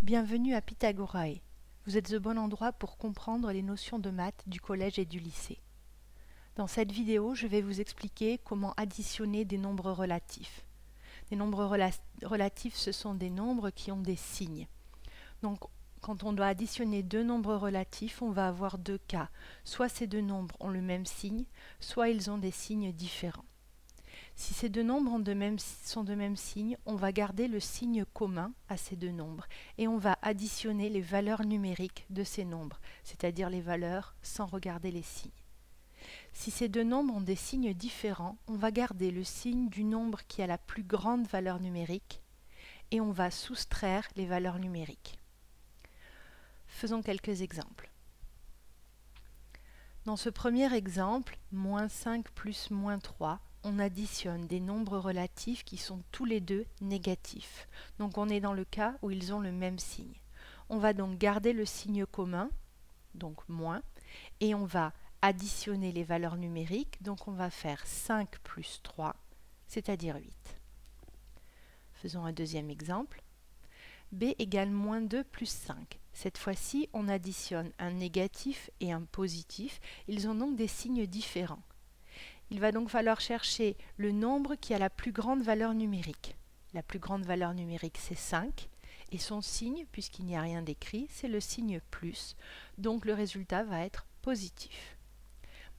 Bienvenue à Pythagorae. Vous êtes au bon endroit pour comprendre les notions de maths du collège et du lycée. Dans cette vidéo, je vais vous expliquer comment additionner des nombres relatifs. Des nombres relatifs, ce sont des nombres qui ont des signes. Donc, quand on doit additionner deux nombres relatifs, on va avoir deux cas. Soit ces deux nombres ont le même signe, soit ils ont des signes différents. Si ces deux nombres sont de même signe, on va garder le signe commun à ces deux nombres et on va additionner les valeurs numériques de ces nombres, c'est-à-dire les valeurs sans regarder les signes. Si ces deux nombres ont des signes différents, on va garder le signe du nombre qui a la plus grande valeur numérique et on va soustraire les valeurs numériques. Faisons quelques exemples. Dans ce premier exemple, moins 5 plus moins 3, on additionne des nombres relatifs qui sont tous les deux négatifs. Donc on est dans le cas où ils ont le même signe. On va donc garder le signe commun, donc moins, et on va additionner les valeurs numériques, donc on va faire 5 plus 3, c'est-à-dire 8. Faisons un deuxième exemple. B égale moins 2 plus 5. Cette fois-ci, on additionne un négatif et un positif. Ils ont donc des signes différents. Il va donc falloir chercher le nombre qui a la plus grande valeur numérique. La plus grande valeur numérique, c'est 5. Et son signe, puisqu'il n'y a rien d'écrit, c'est le signe plus. Donc le résultat va être positif.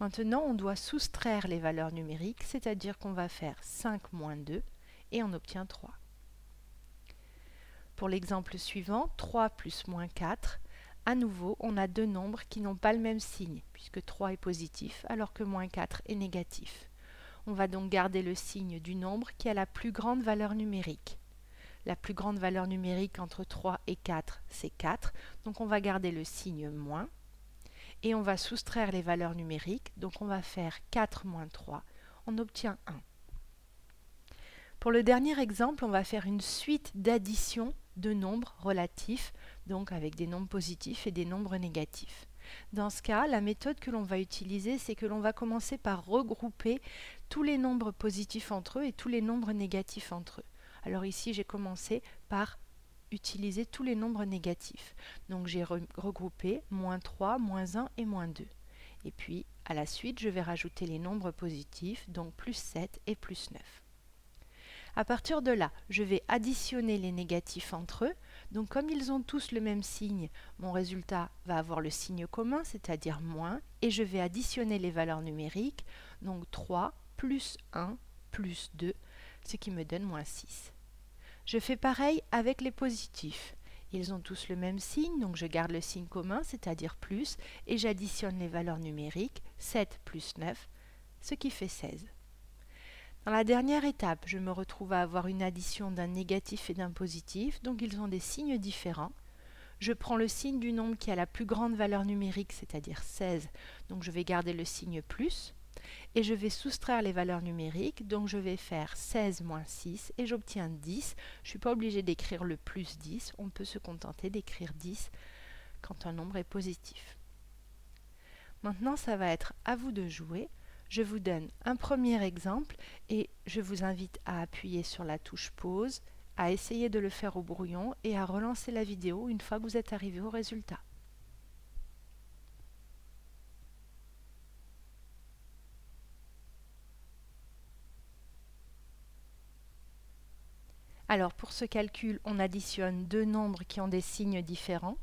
Maintenant, on doit soustraire les valeurs numériques, c'est-à-dire qu'on va faire 5 moins 2 et on obtient 3. Pour l'exemple suivant, 3 plus moins 4, à nouveau, on a deux nombres qui n'ont pas le même signe, puisque 3 est positif alors que moins 4 est négatif. On va donc garder le signe du nombre qui a la plus grande valeur numérique. La plus grande valeur numérique entre 3 et 4, c'est 4, donc on va garder le signe moins, et on va soustraire les valeurs numériques, donc on va faire 4 moins 3, on obtient 1. Pour le dernier exemple, on va faire une suite d'additions de nombres relatifs, donc avec des nombres positifs et des nombres négatifs. Dans ce cas, la méthode que l'on va utiliser, c'est que l'on va commencer par regrouper tous les nombres positifs entre eux et tous les nombres négatifs entre eux. Alors ici, j'ai commencé par utiliser tous les nombres négatifs. Donc j'ai regroupé moins 3, moins 1 et moins 2. Et puis, à la suite, je vais rajouter les nombres positifs, donc plus 7 et plus 9. À partir de là, je vais additionner les négatifs entre eux. Donc comme ils ont tous le même signe, mon résultat va avoir le signe commun, c'est-à-dire moins, et je vais additionner les valeurs numériques, donc 3 plus 1 plus 2, ce qui me donne moins 6. Je fais pareil avec les positifs. Ils ont tous le même signe, donc je garde le signe commun, c'est-à-dire plus, et j'additionne les valeurs numériques, 7 plus 9, ce qui fait 16. Dans la dernière étape, je me retrouve à avoir une addition d'un négatif et d'un positif, donc ils ont des signes différents. Je prends le signe du nombre qui a la plus grande valeur numérique, c'est-à-dire 16, donc je vais garder le signe plus, et je vais soustraire les valeurs numériques, donc je vais faire 16 moins 6, et j'obtiens 10. Je ne suis pas obligée d'écrire le plus 10, on peut se contenter d'écrire 10 quand un nombre est positif. Maintenant, ça va être à vous de jouer. Je vous donne un premier exemple et je vous invite à appuyer sur la touche pause, à essayer de le faire au brouillon et à relancer la vidéo une fois que vous êtes arrivé au résultat. Alors pour ce calcul, on additionne deux nombres qui ont des signes différents.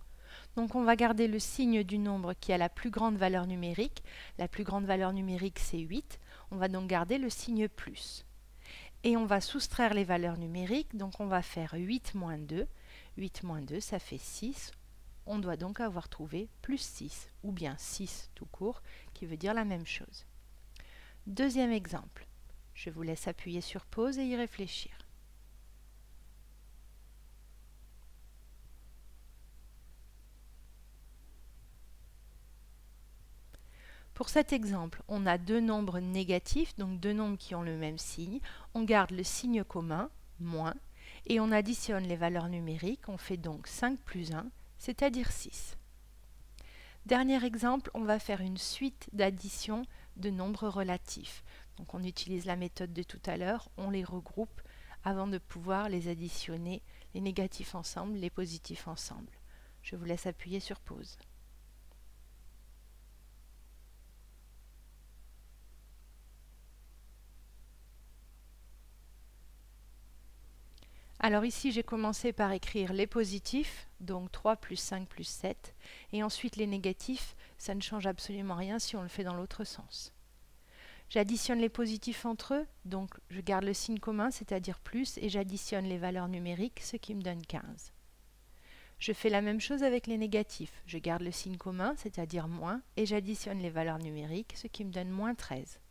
Donc on va garder le signe du nombre qui a la plus grande valeur numérique. La plus grande valeur numérique, c'est 8. On va donc garder le signe plus. Et on va soustraire les valeurs numériques, donc on va faire 8 moins 2. 8 moins 2, ça fait 6. On doit donc avoir trouvé plus 6, ou bien 6 tout court, qui veut dire la même chose. Deuxième exemple. Je vous laisse appuyer sur pause et y réfléchir. Pour cet exemple, on a deux nombres négatifs, donc deux nombres qui ont le même signe. On garde le signe commun, moins, et on additionne les valeurs numériques. On fait donc 5 plus 1, c'est-à-dire 6. Dernier exemple, on va faire une suite d'addition de nombres relatifs. Donc on utilise la méthode de tout à l'heure, on les regroupe avant de pouvoir les additionner les négatifs ensemble, les positifs ensemble. Je vous laisse appuyer sur pause. Alors ici, j'ai commencé par écrire les positifs, donc 3 plus 5 plus 7, et ensuite les négatifs, ça ne change absolument rien si on le fait dans l'autre sens. J'additionne les positifs entre eux, donc je garde le signe commun, c'est-à-dire plus, et j'additionne les valeurs numériques, ce qui me donne 15. Je fais la même chose avec les négatifs, je garde le signe commun, c'est-à-dire moins, et j'additionne les valeurs numériques, ce qui me donne moins 13.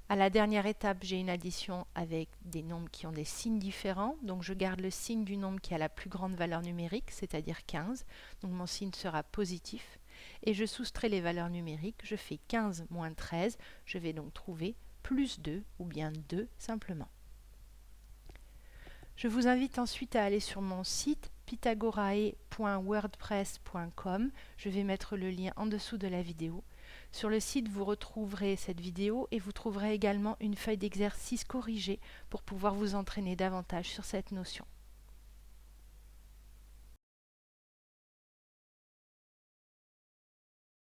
À la dernière étape, j'ai une addition avec des nombres qui ont des signes différents. Donc je garde le signe du nombre qui a la plus grande valeur numérique, c'est-à-dire 15. Donc mon signe sera positif. Et je soustrais les valeurs numériques. Je fais 15 moins 13. Je vais donc trouver plus 2 ou bien 2 simplement. Je vous invite ensuite à aller sur mon site pythagorae.wordpress.com. Je vais mettre le lien en dessous de la vidéo. Sur le site, vous retrouverez cette vidéo et vous trouverez également une feuille d'exercice corrigée pour pouvoir vous entraîner davantage sur cette notion.